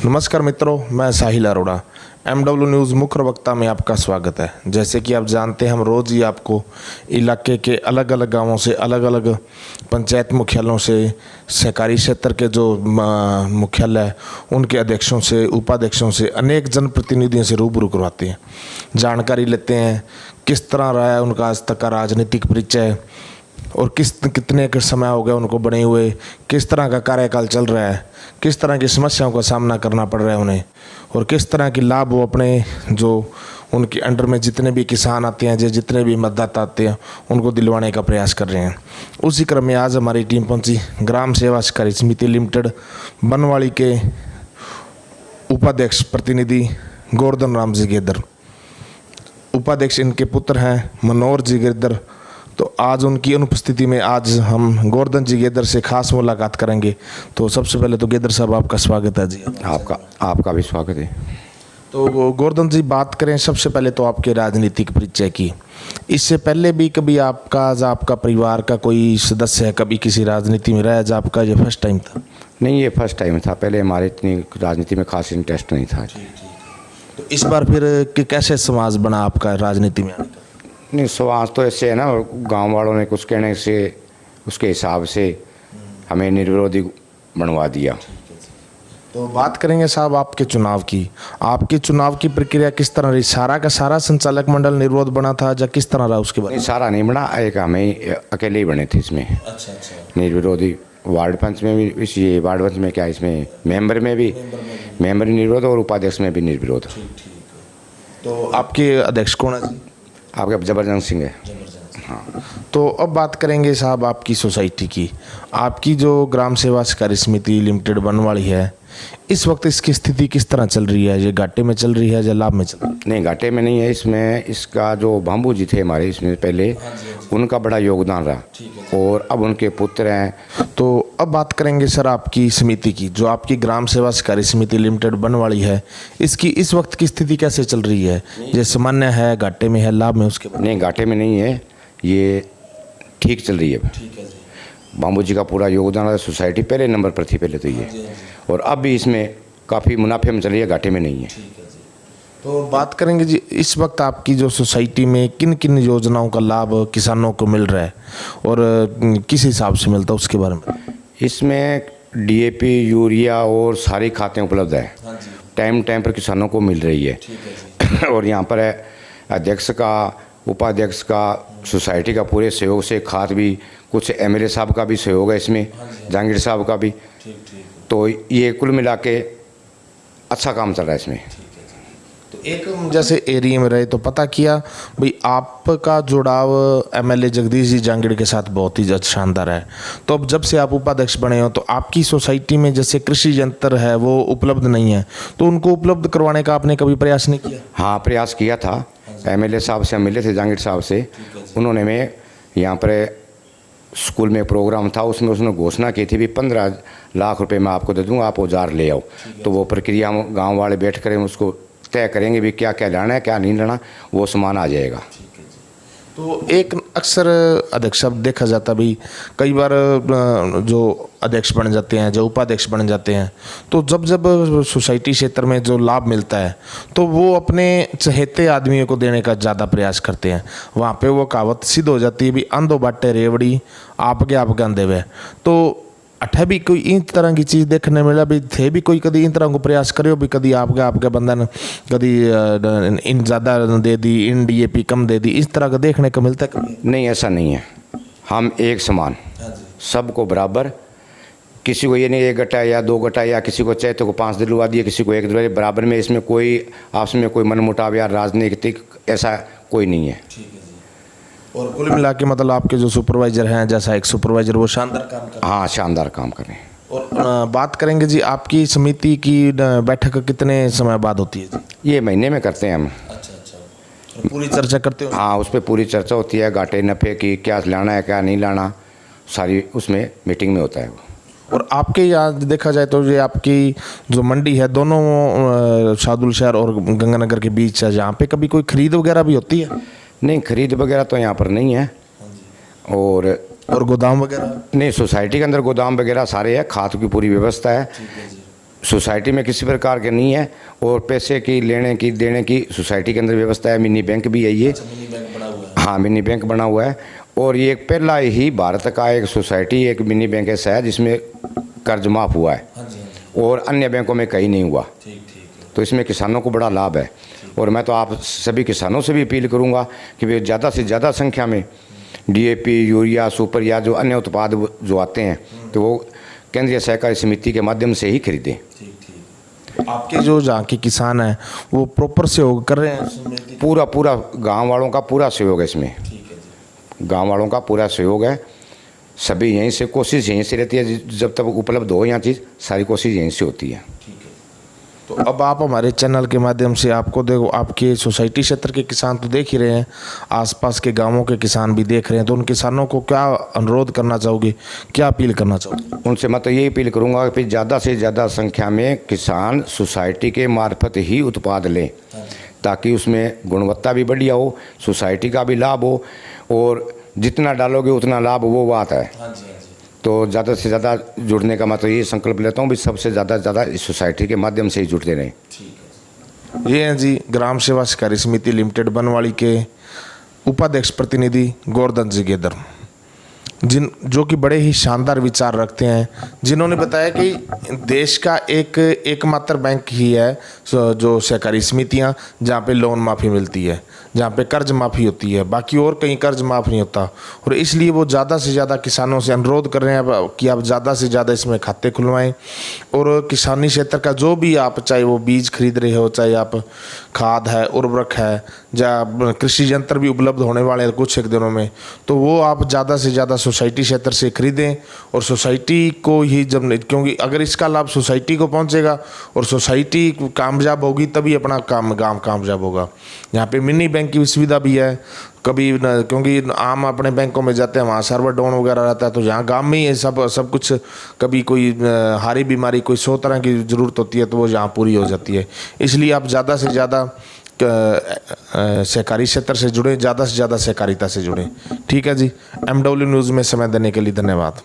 नमस्कार मित्रों, मैं साहिल अरोड़ा। MW न्यूज़ मुख्य वक्ता में आपका स्वागत है। जैसे कि आप जानते हैं, हम रोज़ ही आपको इलाके के अलग अलग गांवों से, अलग अलग पंचायत मुख्यालयों से, सहकारी क्षेत्र के जो मुख्यालय उनके अध्यक्षों से, उपाध्यक्षों से, अनेक जनप्रतिनिधियों से रूबरू करवाते हैं, जानकारी लेते हैं किस तरह रहा है उनका आज तक का राजनीतिक परिचय और कितने के समय हो गया उनको बने हुए, किस तरह का कार्यकाल चल रहा है, किस तरह की समस्याओं का सामना करना पड़ रहा है उन्हें, और किस तरह की लाभ वो अपने जो उनके अंडर में जितने भी किसान आते हैं, जितने भी मतदाता आते हैं, उनको दिलवाने का प्रयास कर रहे हैं। उसी क्रम में आज हमारी टीम पहुंची ग्राम सेवा सहकारी समिति लिमिटेड बनवाड़ी के उपाध्यक्ष प्रतिनिधि गोवर्धन राम जी गेदर। उपाध्यक्ष इनके पुत्र हैं मनोहर जी गेदर। तो आज उनकी अनुपस्थिति में आज हम गोवर्धन जी गेदर से खास मुलाकात करेंगे। तो सबसे पहले तो गेदर साहब, आपका स्वागत है जी। आपका भी स्वागत है। तो गोवर्धन जी, बात करें सबसे पहले तो आपके राजनीतिक परिचय की। इससे पहले भी कभी आपका परिवार का कोई सदस्य है कभी किसी राजनीति में रहा है, आपका ये फर्स्ट टाइम था? नहीं, ये फर्स्ट टाइम था। पहले हमारे इतनी राजनीति में खास इंटरेस्ट नहीं था। तो इस बार फिर कैसे समाज बना आपका राजनीति में आने का? नहीं, समाज तो ऐसे है ना, गांव वालों ने कुछ कहने से उसके हिसाब से हमें निर्विरोधी बनवा दिया। तो बात करेंगे साहब आपके चुनाव की। आपकी चुनाव की प्रक्रिया किस तरह रही? सारा का सारा संचालक मंडल निर्विरोध बना था या किस तरह रहा उसके बारे में? नहीं, सारा नहीं बना, एक हमें अकेले ही बने थे इसमें। अच्छा। निर्विरोधी वार्ड पंच में भी, ये वार्ड पंच में क्या, इसमें मेंबर में भी मेंबर निर्विरोध और उपाध्यक्ष में भी निर्विरोध। तो आपके अध्यक्ष कौन है? आपका जबरजंग सिंह है। हाँ, तो अब बात करेंगे साहब आपकी सोसाइटी की। आपकी जो ग्राम सेवा सहकारी समिति लिमिटेड बनवाड़ी है, इस वक्त इसकी स्थिति किस तरह चल रही है? ये घाटे में चल रही है या लाभ में चल रही है? नहीं, घाटे में नहीं है। इसमें इसका जो बाबू जी थे हमारे, इसमें पहले उनका बड़ा योगदान रहा और अब उनके पुत्र हैं। तो अब बात करेंगे सर आपकी समिति की, जो आपकी ग्राम सेवा सहकारी समिति लिमिटेड बनवाड़ी है, इसकी इस वक्त की स्थिति कैसे चल रही है? ये सामान्य है, घाटे में है, लाभ में? उसके नहीं, घाटे में नहीं है, ये ठीक चल रही है। बाबू जी का पूरा योगदान है। सोसाइटी पहले नंबर पर थी पहले तो ये, और अब भी इसमें काफ़ी मुनाफे में चल रही है, घाटे में नहीं है। तो बात करेंगे जी, इस वक्त आपकी जो सोसाइटी में किन किन योजनाओं का लाभ किसानों को मिल रहा है और किस हिसाब से मिलता है उसके बारे में? इसमें DAP, यूरिया और सारी खातें उपलब्ध है। टाइम पर किसानों को मिल रही है। और यहाँ पर है अध्यक्ष का, उपाध्यक्ष का, सोसाइटी का पूरे सहयोग से, खाद भी, कुछ MLA साहब का भी सहयोग है इसमें, जहांगीर साहब का भी। तो ये कुल मिला के अच्छा काम चल रहा है इसमें। तो एक जैसे एरिया में रहे तो पता किया भाई आपका जुड़ाव MLA जगदीश जी जहांगीर के साथ बहुत ही शानदार है। तो अब जब से आप उपाध्यक्ष बने हो तो आपकी सोसाइटी में जैसे कृषि यंत्र है वो उपलब्ध नहीं है, तो उनको उपलब्ध करवाने का आपने कभी प्रयास नहीं किया? हाँ, प्रयास किया था। MLA साहब से मिले थे, जहांगीर साहब से। उन्होंने में यहाँ पर स्कूल में प्रोग्राम था, उसमें उसने घोषणा की थी भी 15 लाख रुपए मैं आपको दे दूँगा, आप औजार ले आओ। तो वो प्रक्रिया हम गाँव वाले बैठ कर उसको तय करेंगे भी क्या क्या लाना है, क्या नहीं लाना, वो सामान आ जाएगा। तो एक अक्सर अध्यक्ष अब देखा जाता भी, कई बार जो अध्यक्ष बन जाते हैं, जो उपाध्यक्ष बन जाते हैं, तो जब सोसाइटी क्षेत्र में जो लाभ मिलता है तो वो अपने चहेते आदमियों को देने का ज़्यादा प्रयास करते हैं। वहाँ पे वो कहावत सिद्ध हो जाती है भी अंधो बाटे रेवड़ी आपके अंधे वे। तो अठे भी कोई इन तरह की चीज़ देखने मिला भी थे भी कोई कभी इन तरह को प्रयास करो भी कभी आपके बंधन कभी इन ज़्यादा दे दी, इन DAP कम दे दी, इस तरह का देखने को मिलता है कभी? नहीं, ऐसा नहीं है। हम एक समान, सबको बराबर। किसी को ये नहीं 1 गट्टा या 2 गट्टा, या किसी को चाहे तो 5 दिलवा दिए, किसी को 1 दिलवा दिए, बराबर में। इसमें कोई आपस में कोई मनमुटाव या राजनीतिक ऐसा कोई नहीं है। और कुल मिला के मतलब आपके जो सुपरवाइजर हैं, जैसा एक सुपरवाइजर, वो शानदार काम कर रहे हैं। हाँ, शानदार काम कर रहे हैं। और बात करेंगे जी आपकी समिति की बैठक कितने समय बाद होती है जी? ये महीने में करते हैं हम। अच्छा। पूरी चर्चा करते हो? हाँ, उस पर पूरी चर्चा होती है, घाटे नफ़े की, क्या लाना है क्या नहीं लाना, सारी उसमें मीटिंग में होता है वो। और आपके यहाँ देखा जाए तो ये आपकी जो मंडी है दोनों शाहदुल शहर और गंगानगर के बीच है, जहाँ पे कभी कोई खरीद वगैरह भी होती है? नहीं, खरीद वगैरह तो यहाँ पर नहीं है। और गोदाम वगैरह? नहीं, सोसाइटी के अंदर गोदाम वगैरह सारे है, खाद की पूरी व्यवस्था है। सोसाइटी में किसी प्रकार के नहीं है, और पैसे की लेने की देने की सोसाइटी के अंदर व्यवस्था है। मिनी बैंक भी है ये। मिनी बैंक बना हुआ है। हाँ, मिनी बैंक बना हुआ है, और ये एक पहला ही भारत का एक सोसाइटी एक मिनी बैंक ऐसा है जिसमें कर्ज माफ़ हुआ है, हाँ जी, हाँ जी। और अन्य बैंकों में कहीं नहीं हुआ। ठीक ठीक। तो इसमें किसानों को बड़ा लाभ है, और मैं तो आप सभी किसानों से भी अपील करूंगा कि वे ज़्यादा से ज़्यादा संख्या में डीएपी, यूरिया, सुपर या जो अन्य उत्पाद जो आते हैं तो वो केंद्रीय सहकारी समिति के माध्यम से ही खरीदें। ठीक ठीक। आपके जो जहाँ के किसान हैं वो प्रॉपर सहयोग कर रहे हैं समिति? पूरा पूरा गांव वालों का पूरा सहयोग है इसमें। ठीक है जी। गांव वालों का पूरा सहयोग है। सभी यहीं से कोशिश यहीं से रहती है, जब तक उपलब्ध हो यहाँ चीज़ सारी कोशिश यहीं से होती है। ठीक है। तो अब आप हमारे चैनल के माध्यम से आपको देखो, आपके सोसाइटी क्षेत्र के किसान तो देख ही रहे हैं, आसपास के गांवों के किसान भी देख रहे हैं, तो उन किसानों को क्या अनुरोध करना चाहोगे, क्या अपील करना चाहोगे? उनसे मैं तो यही अपील करूंगा कि ज़्यादा से ज़्यादा संख्या में किसान सोसाइटी के मार्फत ही उत्पाद लें, ताकि उसमें गुणवत्ता भी बढ़िया हो, सोसाइटी का भी लाभ हो, और जितना डालोगे उतना लाभ, वो बात है। हाँ जी, हाँ जी। तो ज़्यादा से ज़्यादा जुड़ने का मैं तो ये संकल्प लेता हूँ भी सबसे ज़्यादा इस सोसाइटी के माध्यम से ही जुड़ते रहें। ठीक है। ये हैं जी ग्राम सेवा सहकारी समिति लिमिटेड बनवाड़ी के उपाध्यक्ष प्रतिनिधि गोवर्धन जी गेदर, जो कि बड़े ही शानदार विचार रखते हैं, जिन्होंने बताया कि देश का एकमात्र बैंक ही है जो सहकारी समितियां जहां पे लोन माफ़ी मिलती है, जहां पे कर्ज माफ़ी होती है, बाकी और कहीं कर्ज माफ़ नहीं होता। और इसलिए वो ज़्यादा से ज़्यादा किसानों से अनुरोध कर रहे हैं कि आप ज़्यादा से ज़्यादा इसमें खाते खुलवाएं, और किसानी क्षेत्र का जो भी आप, चाहे वो बीज खरीद रहे हो, चाहे आप खाद है, उर्वरक है, या कृषि यंत्र भी उपलब्ध होने वाले हैं कुछ एक दिनों में, तो वो आप ज़्यादा से ज़्यादा सोसाइटी क्षेत्र से खरीदें, और सोसाइटी को ही जब, क्योंकि अगर इसका लाभ सोसाइटी को पहुंचेगा और सोसाइटी कामयाब होगी तभी अपना गांव कामयाब होगा। यहाँ पे मिनी बैंक की सुविधा भी है, कभी क्योंकि आम अपने बैंकों में जाते हैं वहाँ सर्वर डाउन वगैरह रहता है, तो यहाँ गांव में ही सब कुछ, कभी कोई हारी बीमारी, कोई 100 तरह की ज़रूरत होती है तो वो यहाँ पूरी हो जाती है। इसलिए आप ज़्यादा से ज़्यादा सहकारी क्षेत्र से जुड़ें, ज़्यादा से ज़्यादा सहकारिता से जुड़ें। ठीक है जी। MW न्यूज़ में समय देने के लिए धन्यवाद।